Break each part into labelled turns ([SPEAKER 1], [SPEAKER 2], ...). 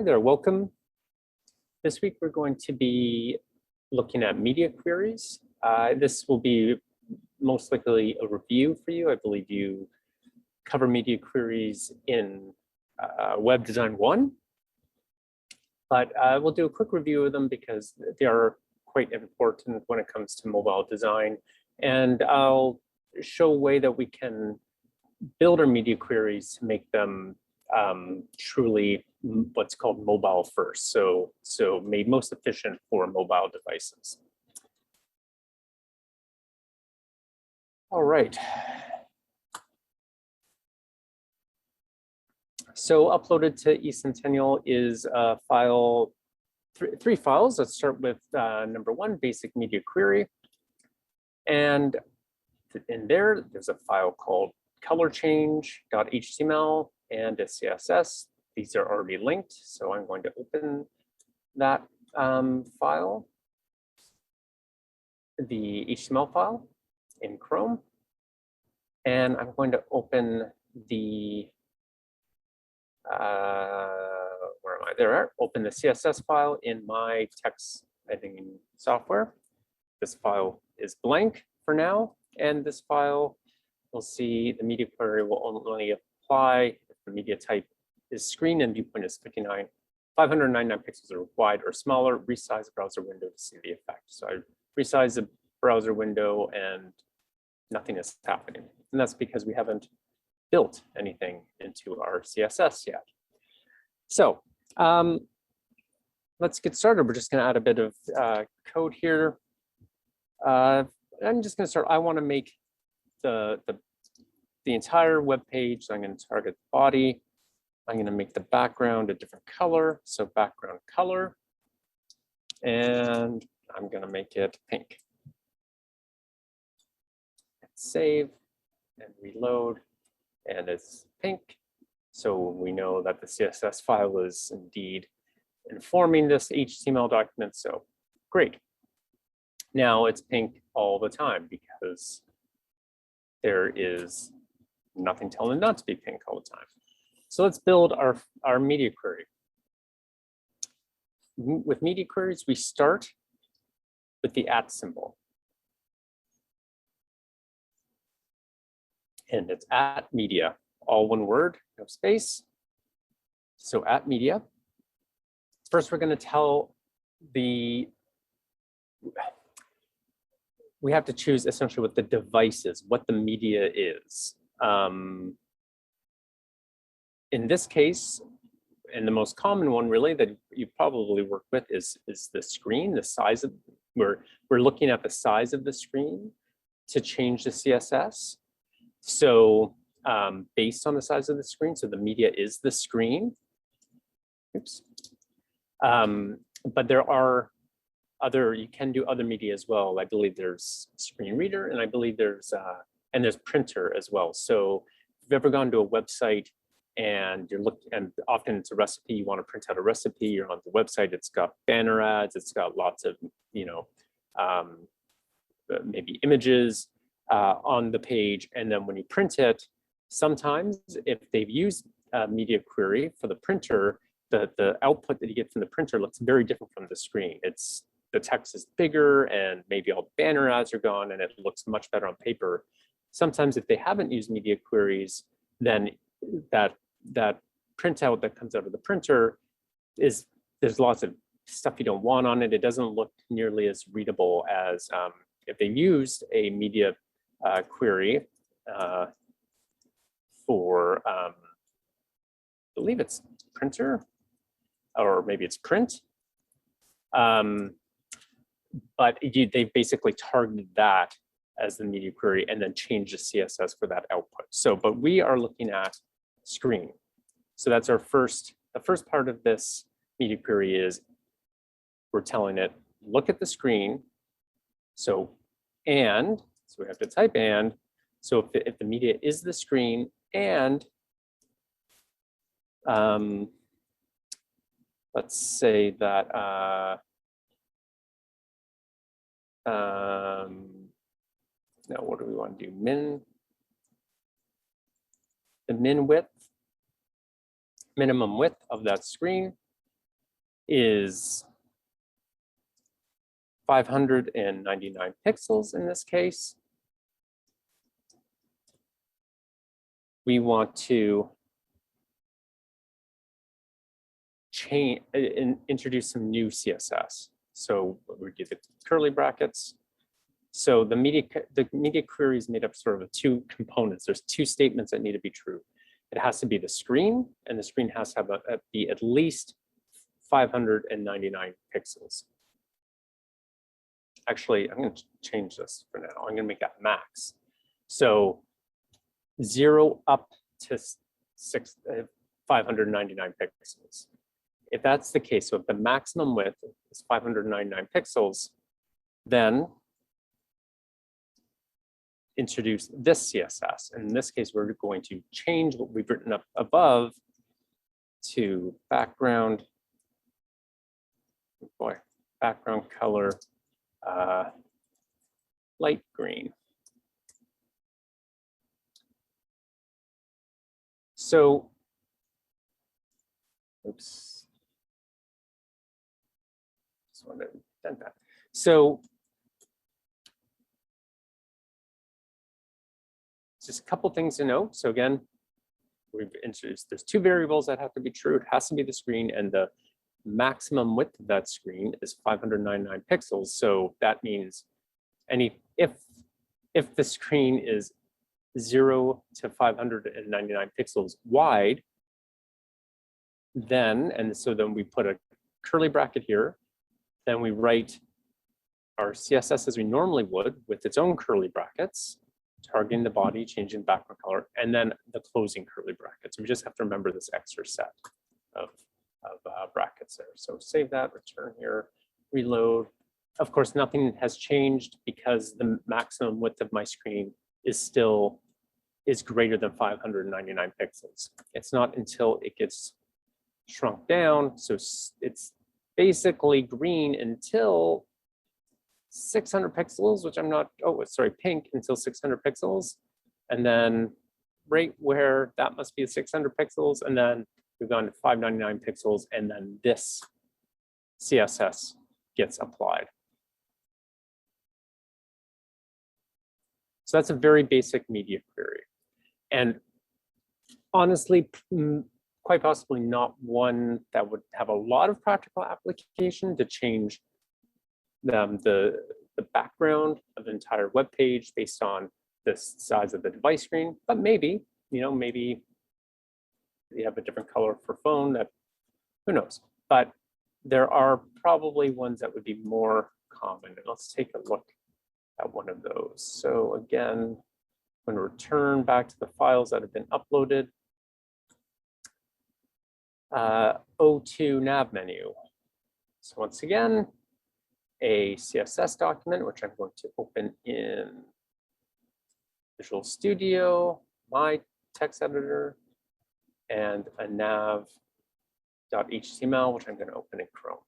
[SPEAKER 1] there, welcome. This week we're going to be looking at media queries. This will be most likely a review for you. I believe you cover media queries in Web Design 1, but we'll do a quick review of them because they are quite important when it comes to mobile design. And I'll show a way that we can build our media queries to make them truly what's called mobile first. So made most efficient for mobile devices. All right. So uploaded to eCentennial is a file, three files. Let's start with number one, basic media query. And in there's a file called colorchange.html and a CSS. These are already linked, so I'm going to open that file, the HTML file in Chrome, and I'm going to open the where am I? There. Open the CSS file in my text editing software. This file is blank for now, and this file, we'll see the media query will only apply if the media type is screen and viewpoint is 599 pixels are wide or smaller. Resize the browser window to see the effect. So I resize the browser window and nothing is happening. And that's because we haven't built anything into our CSS yet. So let's get started. We're just going to add a bit of code here. I'm just going to start. I want to make the entire web page. So I'm going to target the body. I'm going to make the background a different color. So background color. And I'm going to make it pink. Save and reload. And it's pink. So we know that the CSS file is indeed informing this HTML document. So great. Now it's pink all the time because there is nothing telling it not to be pink all the time. So let's build our media query. With media queries, we start with the @ symbol. And it's @media, all one word, no space. So @media. First, we're going to tell we have to choose essentially what the device is, what the media is. In this case, and the most common one really that you probably work with is the screen, the size of, we're looking at the size of the screen to change the CSS. So based on the size of the screen, so the media is the screen. Oops. But there are you can do other media as well. I believe there's screen reader, and I believe there's printer as well. So if you've ever gone to a website and you're looking, and often it's a recipe, you want to print out a recipe, you're on the website, it's got banner ads, it's got lots of, maybe images on the page. And then when you print it, sometimes if they've used media query for the printer, the output that you get from the printer looks very different from the screen. The text is bigger and maybe all the banner ads are gone and it looks much better on paper. Sometimes if they haven't used media queries, then that printout that comes out of the printer there's lots of stuff you don't want on it. It doesn't look nearly as readable as if they used a media query for, I believe it's printer, or maybe it's print. But they basically targeted that as the media query and then changed the CSS for that output. So, but we are looking at screen. So that's the first part of this media query is we're telling it, look at the screen. So we have to type and. So if the media is the screen and let's say that now what do we want to do? The minimum width of that screen is 599 pixels in this case. We want to change and introduce some new CSS. So we do the curly brackets. So the media query is made up sort of two components. There's two statements that need to be true. It has to be the screen, and the screen has to have be at least 599 pixels. Actually, I'm going to change this for now. I'm going to make that max. So 0 up to 599 pixels. If that's the case, so if the maximum width is 599 pixels, then introduce this CSS. And in this case, we're going to change what we've written up above to background, background color, light green. So, oops. Just wanted to indent that. So, just a couple things to note. So again, we've introduced, there's two variables that have to be true. It has to be the screen, and the maximum width of that screen is 599 pixels. So that means if the screen is 0 to 599 pixels wide, then we put a curly bracket here, then we write our CSS as we normally would with its own curly brackets, targeting the body, changing background color, and then the closing curly brackets. We just have to remember this extra set of brackets there. So save that, return here, reload. Of course, nothing has changed because the maximum width of my screen is greater than 599 pixels. It's not until it gets shrunk down. So it's basically green until 600 pixels, which I'm not, oh, sorry, pink until 600 pixels. And then right where that must be 600 pixels. And then we've gone to 599 pixels. And then this CSS gets applied. So that's a very basic media query. And honestly, quite possibly not one that would have a lot of practical application to change the background of an entire web page based on the size of the device screen, but maybe, maybe you have a different color for phone, that who knows. But there are probably ones that would be more common. And let's take a look at one of those. So again, I'm going to return back to the files that have been uploaded. O2 nav menu. So once again, a CSS document, which I'm going to open in Visual Studio, my text editor, and a nav.html, which I'm going to open in Chrome.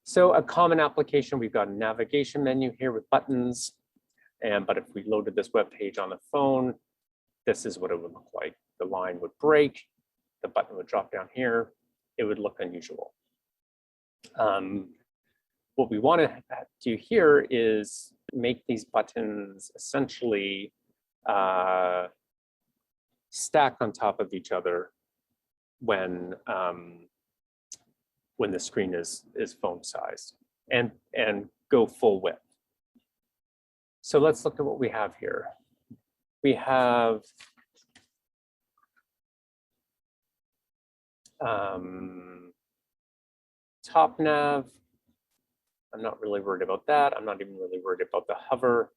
[SPEAKER 1] So a common application, we've got a navigation menu here with buttons. But if we loaded this web page on the phone, this is what it would look like. The line would break, the button would drop down here. It would look unusual. What we want to do here is make these buttons essentially stack on top of each other when the screen is phone sized and go full width. So let's look at what we have here. We have top nav. I'm not really worried about that. I'm not even really worried about the hover.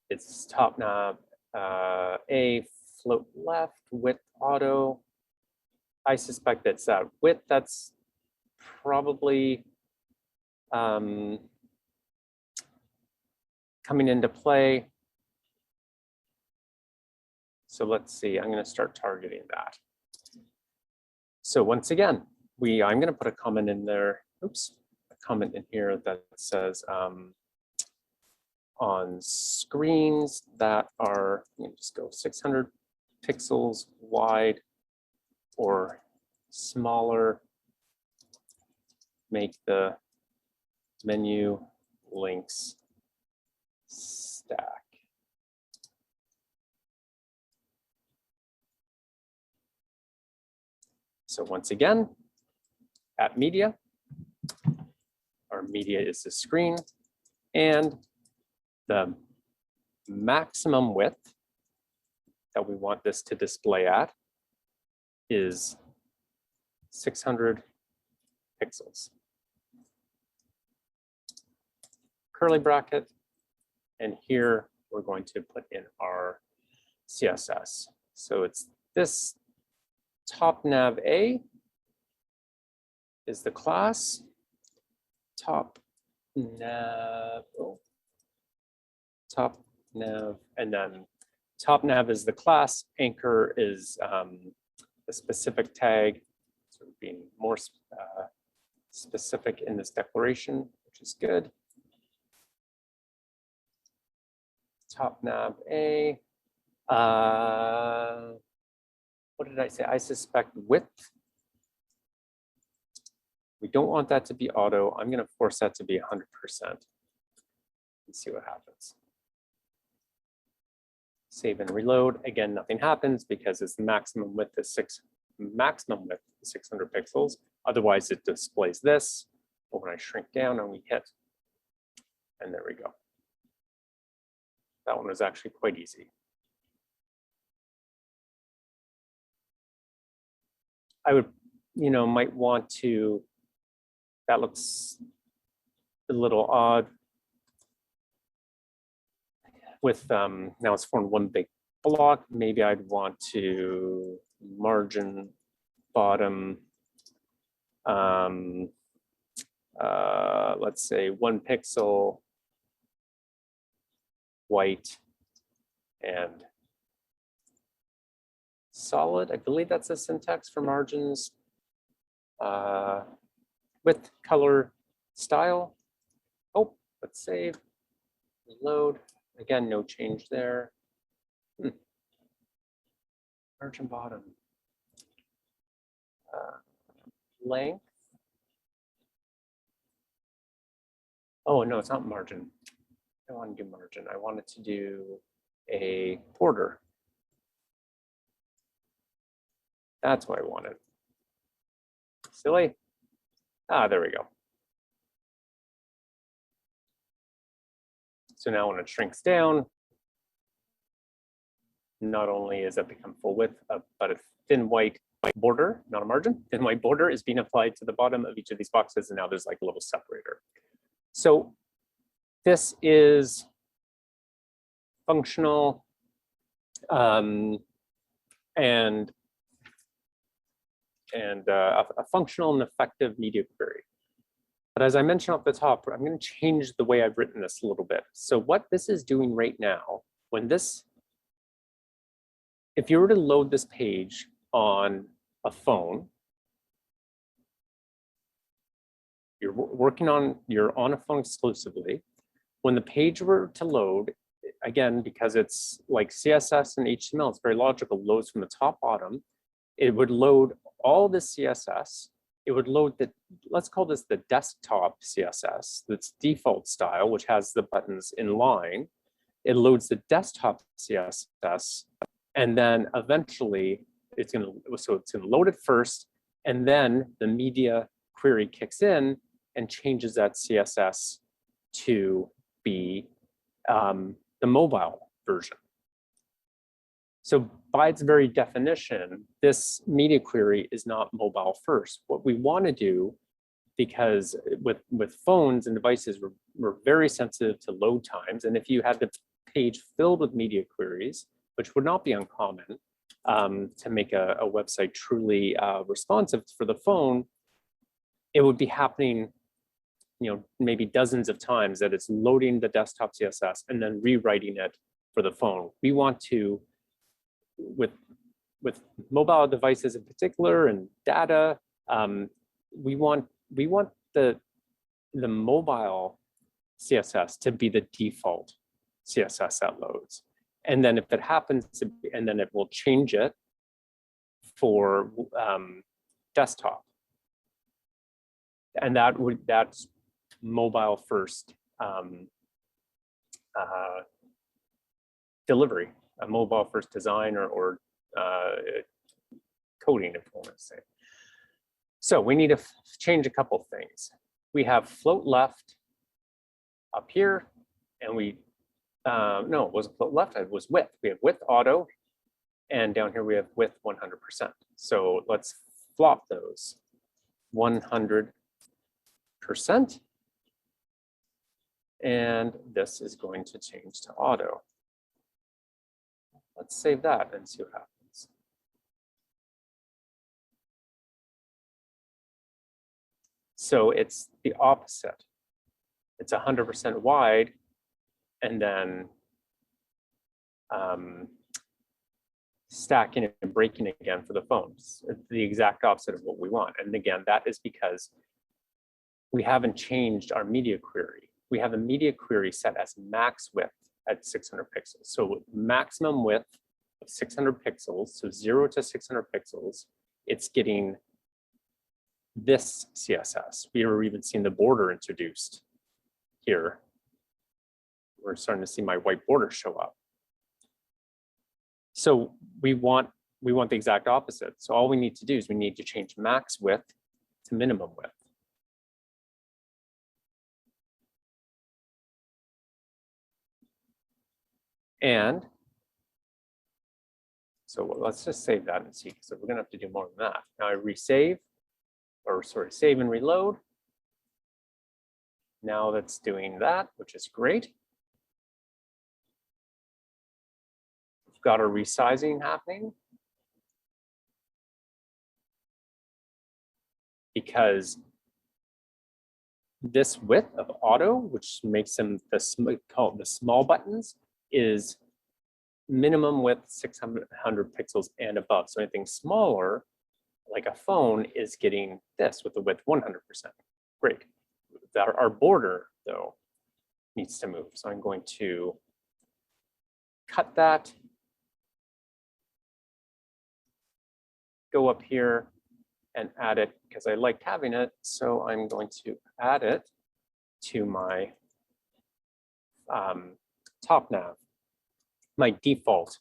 [SPEAKER 1] It's top nav, A, float left, width auto. I suspect that's that width that's probably coming into play. So let's see, I'm going to start targeting that. So once again, I'm going to put a comment in there. Oops, a comment in here that says on screens that are, let me just go 600 pixels wide or smaller, make the menu links stack. So once again, at media, our media is the screen, and the maximum width that we want this to display at is 600 pixels. Curly bracket, and here we're going to put in our CSS. So it's this top nav A is the class, top nav, and then top nav is the class, anchor is the specific tag, so being more specific in this declaration, which is good. Top nav A, what did I say? I suspect width. We don't want that to be auto. I'm going to force that to be 100% and see what happens. Save and reload. Again, nothing happens because its maximum width is 600 pixels. Otherwise, it displays this. But when I shrink down and we hit, and there we go. That one was actually quite easy. I would, might want to, that looks a little odd with, now it's formed one big block. Maybe I'd want to margin bottom, let's say 1 pixel, white, and solid. I believe that's a syntax for margins. With color style. Oh, let's save, reload. Again, no change there. Margin bottom. Length. Oh, no, it's not margin. I don't want to do margin. I wanted to do a border. That's what I wanted. Silly. Ah, there we go. So now when it shrinks down, not only is it become full width, but a thin white border, not a margin, thin white border is being applied to the bottom of each of these boxes, and now there's like a little separator. So this is functional and a functional and effective media query. But as I mentioned off the top, I'm going to change the way I've written this a little bit. So what this is doing right now, when this, if you were to load this page on a phone, you're on a phone exclusively. When the page were to load, again, because it's like CSS and HTML, it's very logical, loads from the top bottom. It would load all the CSS. It would load the, let's call this the desktop CSS, that's default style, which has the buttons in line. It loads the desktop CSS, and then eventually it's going to load it first, and then the media query kicks in and changes that CSS to be the mobile version. So by its very definition, this media query is not mobile first. What we want to do, because with phones and devices, we're very sensitive to load times. And if you had the page filled with media queries, which would not be uncommon to make a website truly responsive for the phone, it would be happening, maybe dozens of times that it's loading the desktop CSS and then rewriting it for the phone. We want to, with mobile devices in particular and data, we want the mobile CSS to be the default CSS that loads. And then if it happens to be, and then it will change it for desktop. And that's mobile first delivery, a mobile first design or coding, if you want to say. So we need to change a couple things. We have float left up here, and no, it wasn't float left, it was width. We have width auto, and down here we have width 100%. So let's flop those 100%. And this is going to change to auto. Let's save that and see what happens. So it's the opposite. It's 100% wide, and then stacking and breaking again for the phones. It's the exact opposite of what we want. And again, that is because we haven't changed our media query. We have a media query set as max width at 600 pixels. So maximum width of 600 pixels, so 0 to 600 pixels, it's getting this CSS. We were even seeing the border introduced here. We're starting to see my white border show up. So we want the exact opposite. So all we need to do is we need to change max width to minimum width. And so let's just save that and see, because we're gonna have to do more than that. Now I save and reload. Now that's doing that, which is great. We've got our resizing happening. Because this width of auto, which makes them called the small buttons, is minimum width 600 pixels and above. So anything smaller, like a phone, is getting this with the width 100%. Great. Our border, though, needs to move. So I'm going to cut that, go up here and add it because I liked having it. So I'm going to add it to my top nav, my default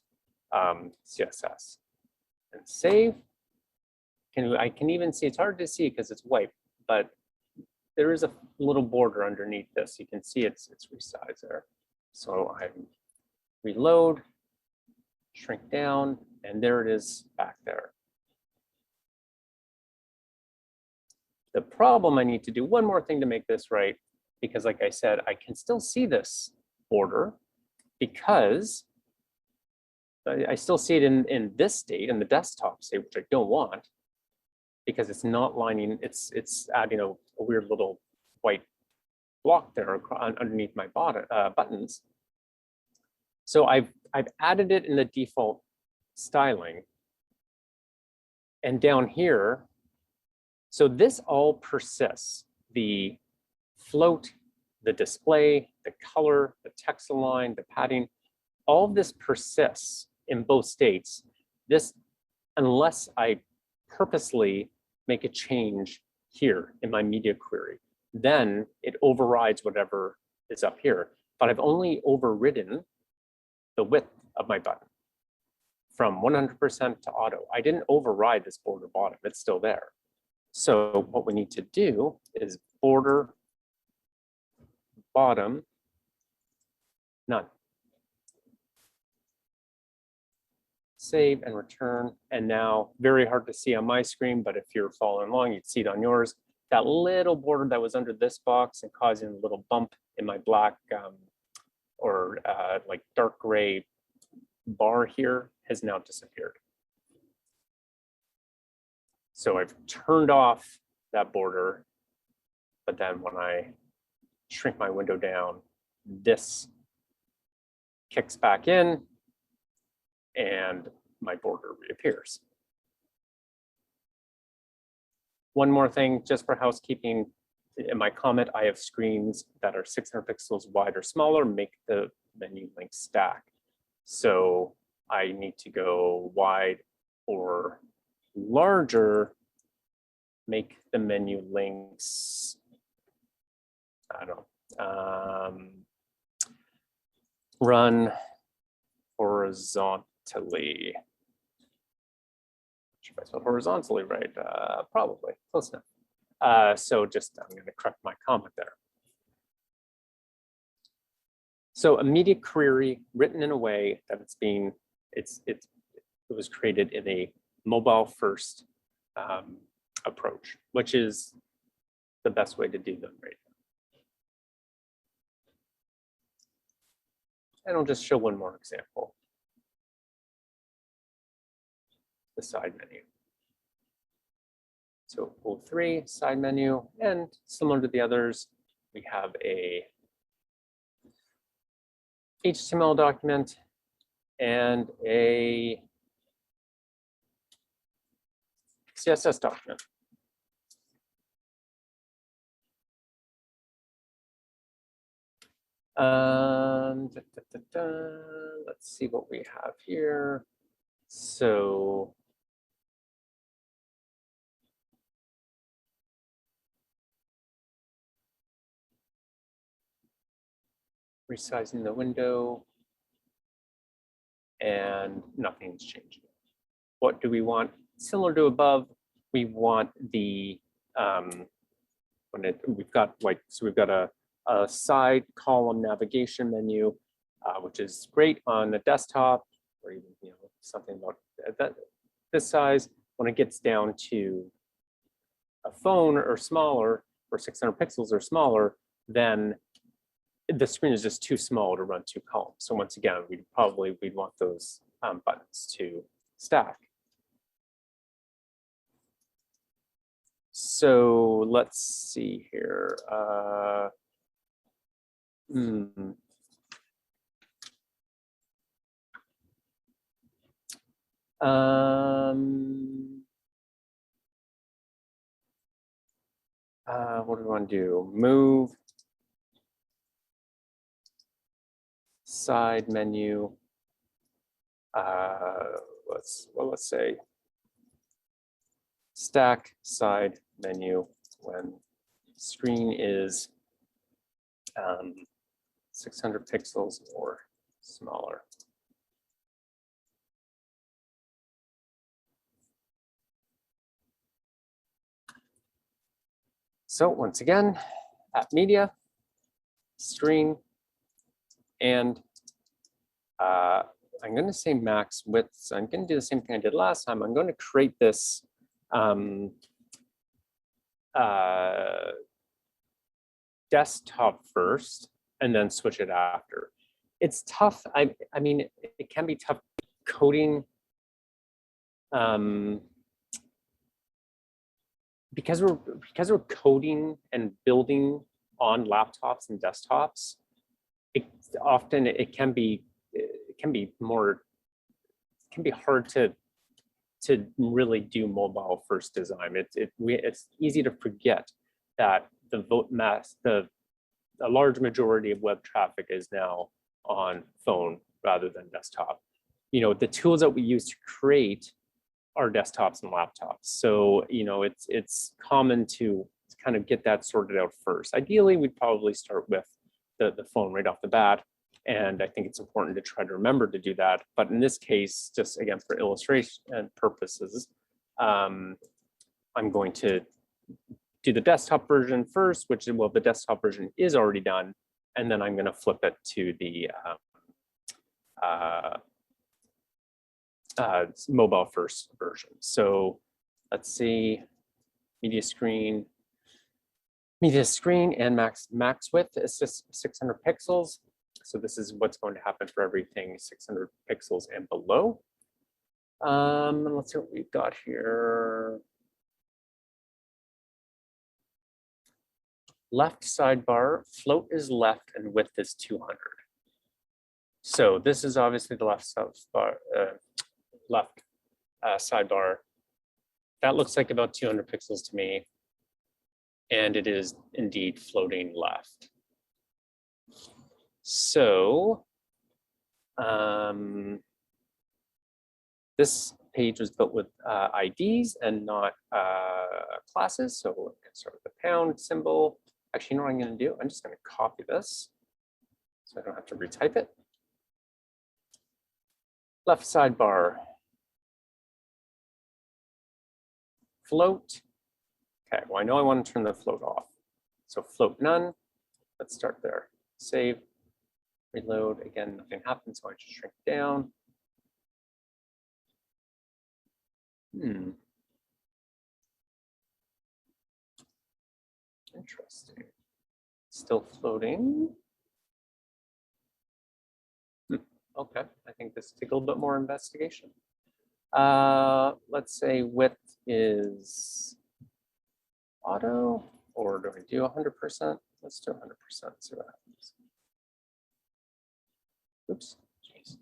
[SPEAKER 1] CSS, and save. I can even see, it's hard to see because it's white, but there is a little border underneath this. You can see it's resized there. So I reload, shrink down, and there it is back there. The problem, I need to do one more thing to make this right, because like I said, I can still see this border because I still see it in this state, in the desktop state, which I don't want, because it's not lining, it's adding a weird little white block there underneath my buttons. So I've added it in the default styling. And down here, so this all persists. The float, the display, the color, the text align, the padding, all of this persists in both states. This, unless I purposely make a change here in my media query, then it overrides whatever is up here. But I've only overridden the width of my button from 100% to auto. I didn't override this border bottom, it's still there. So what we need to do is border bottom none. Save and return. And now, very hard to see on my screen, but if you're following along, you'd see it on yours. That little border that was under this box and causing a little bump in my black or like dark gray bar here has now disappeared. So I've turned off that border, but then when I shrink my window down, this kicks back in and my border reappears. One more thing, just for housekeeping, in my comment, I have screens that are 600 pixels wide or smaller, make the menu link stack. So I need to go wide or larger make the menu links, I don't know, run horizontally. Should I spell horizontally right? Probably, close enough. So just, I'm gonna correct my comment there. So a media query written in a way that it was created in a mobile first approach, which is the best way to do them right now. And I'll just show one more example. The side menu. So O3 side menu, and similar to the others, we have a HTML document and a CSS document. Let's see what we have here. So resizing the window, and nothing's changing. What do we want? Similar to above, we want the we've got a side column navigation menu, which is great on the desktop, or even something about this size. When it gets down to a phone or smaller, or 600 pixels or smaller, then the screen is just too small to run two columns. So once again, we'd want those buttons to stack. So let's see here. What do we want to do? Move side menu. Let's say stack side menu when screen is 600 pixels or smaller. So once again, at media, screen, and I'm going to say max width. So I'm going to do the same thing I did last time. I'm going to create this desktop first and then switch it after. It's tough. I mean, it can be tough coding because we're coding and building on laptops and desktops. It can be hard to really do mobile first design. It's easy to forget that a large majority of web traffic is now on phone rather than desktop. The tools that we use to create are desktops and laptops. So, it's common to kind of get that sorted out first. Ideally, we'd probably start with the phone right off the bat. And I think it's important to try to remember to do that. But in this case, just again, for illustration purposes, I'm going to do the desktop version first, which the desktop version is already done. And then I'm going to flip it to the mobile first version. So let's see, media screen and max width is just 600 pixels. So this is what's going to happen for everything 600 pixels and below. Let's see what we've got here. Left sidebar, float is left and width is 200. So this is obviously the left sidebar. That looks like about 200 pixels to me. And it is indeed floating left. So this page was built with IDs and not classes. So we're going to start with the pound symbol. Actually, you know what I'm going to do? I'm just going to copy this so I don't have to retype it. Left sidebar. Float. Okay, well, I know I want to turn the float off. So float none. Let's start there. Save. Reload. Again, nothing happens, so I just shrink down. Interesting. Still floating. Okay, I think this will take a little bit more investigation. Let's say width is auto, or do we do 100%? Let's do 100%, see what happens. Oops, jeez.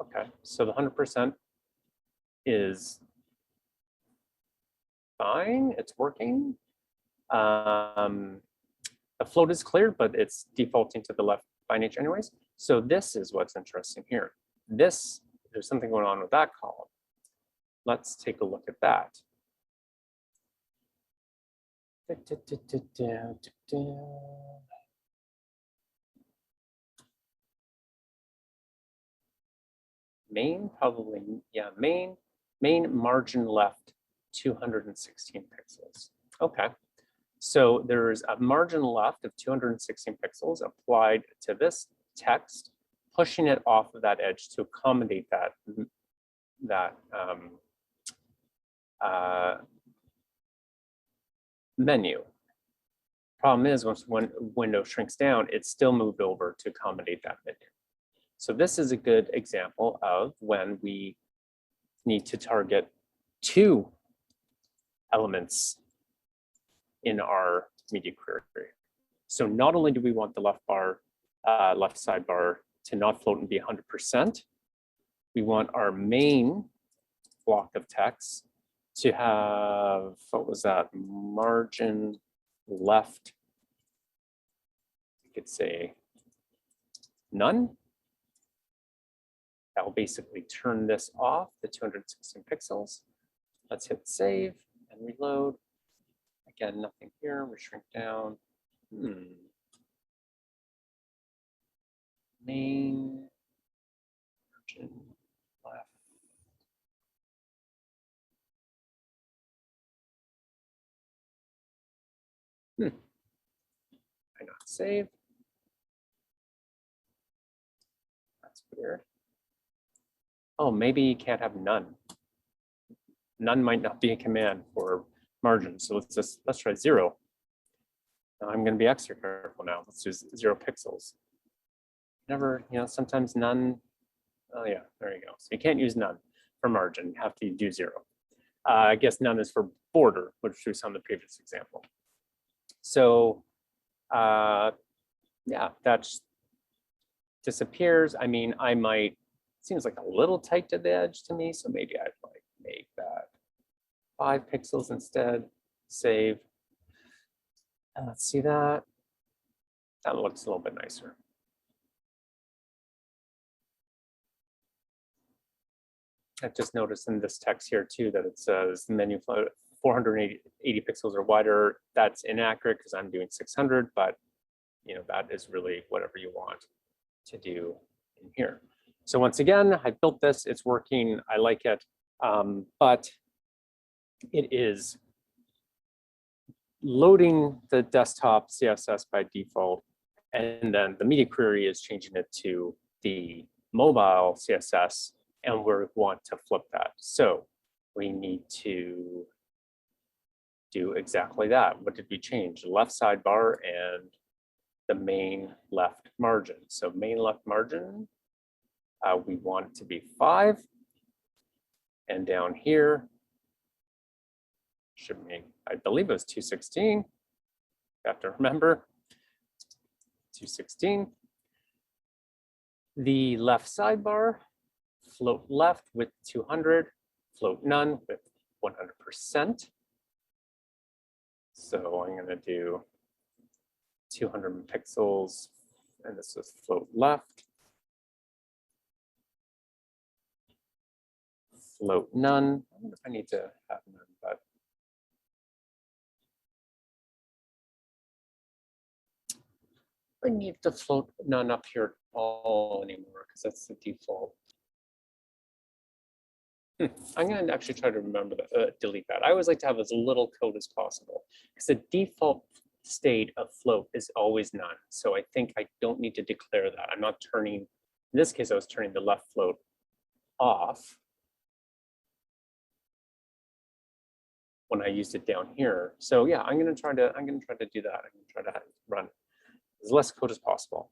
[SPEAKER 1] Okay, so the 100% is fine, it's working. The float is cleared, but it's defaulting to the left by nature anyways. So this is what's interesting here. There's something going on with that column. Let's take a look at that. Main, probably, yeah, main margin left 216 pixels. Okay, so there's a margin left of 216 pixels applied to this text, pushing it off of that edge to accommodate that menu. Problem is, when window shrinks down, it's still moved over to accommodate that menu. So this is a good example of when we need to target two elements in our media query. So not only do we want the left sidebar to not float and be 100%, we want our main block of text to have, what was that, margin left, you could say none. That will basically turn this off, the 216 pixels. Let's hit save and reload. Again, nothing here, we shrink down. Main margin left. Why not save? That's weird. Oh, maybe you can't have none. None might not be a command for margin. So let's try 0. Now I'm going to be extra careful now. Let's do 0 pixels. Never, sometimes none. Oh yeah, there you go. So you can't use none for margin. You have to do 0. I guess none is for border, which we saw in the previous example. So yeah, that disappears. I mean, I might, seems like a little tight to the edge to me, so maybe I'd like make that 5 pixels instead. Save. And let's see that. That looks a little bit nicer. I've just noticed in this text here too that it says the menu flow 480 pixels or wider. That's inaccurate because I'm doing 600, but that is really whatever you want to do in here. So once again, I built this, it's working, I like it, but it is loading the desktop CSS by default, and then the media query is changing it to the mobile CSS, and we want to flip that. So we need to do exactly that. What did we change? The left sidebar and the main left margin. So main left margin, we want it to be 5. And down here, should be, I believe it was 216. You have to remember, 216. The left sidebar, float left with 200, float none with 100%. So I'm going to do 200 pixels, and this is float left. Float none. I wonder if I need to have none, but I need to float none up here at all anymore because that's the default. I'm going to actually try to remember to delete that. I always like to have as little code as possible because the default state of float is always none. So I think I don't need to declare that. I'm not turning, in this case, I was turning the left float off when I used it down here. So yeah, I'm going to try to do that. I'm going to try to run as less code as possible.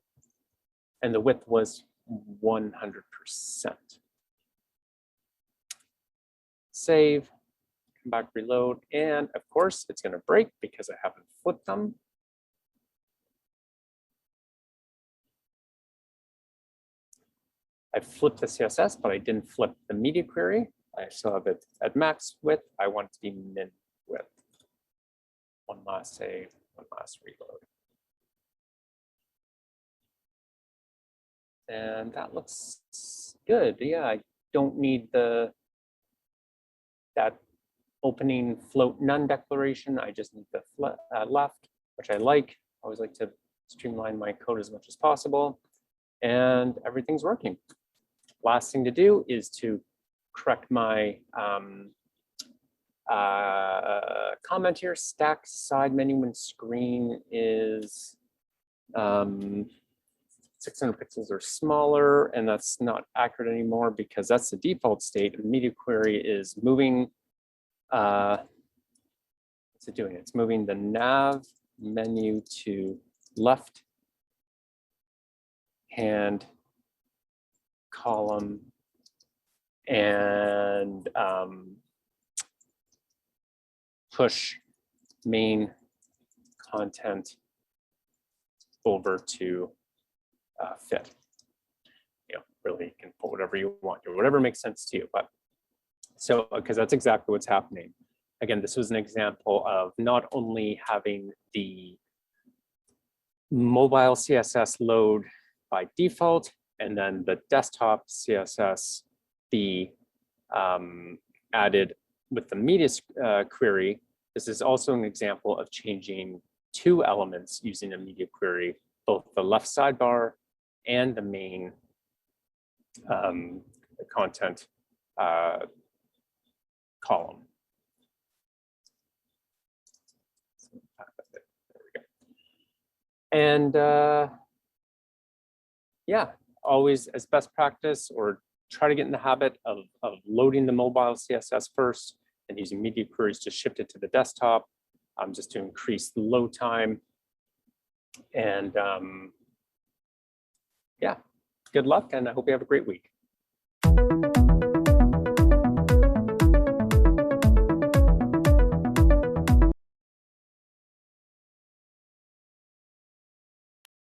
[SPEAKER 1] And the width was 100%. Save, come back, reload, and of course it's going to break because I haven't flipped them. I flipped the CSS, but I didn't flip the media query. I still have it at max width. I want it to be min width. One last save, one last reload. And that looks good. Yeah, I don't need that opening float none declaration. I just need the left, which I like. I always like to streamline my code as much as possible. And everything's working. Last thing to do is to correct my comment here. Stack side menu when screen is 600 pixels or smaller, and that's not accurate anymore because that's the default state. Media query is moving. What's it doing? It's moving the nav menu to left hand column and push main content over to fit. You know, really, you can put whatever you want, or whatever makes sense to you. But so, because that's exactly what's happening. Again, this was an example of not only having the mobile CSS load by default, and then the desktop CSS be added with the media query. This is also an example of changing two elements using a media query, both the left sidebar and the main content column. There we go. And yeah, always as best practice, or try to get in the habit of loading the mobile CSS first and using media queries to shift it to the desktop, just to increase the load time. And yeah, good luck, and I hope you have a great week.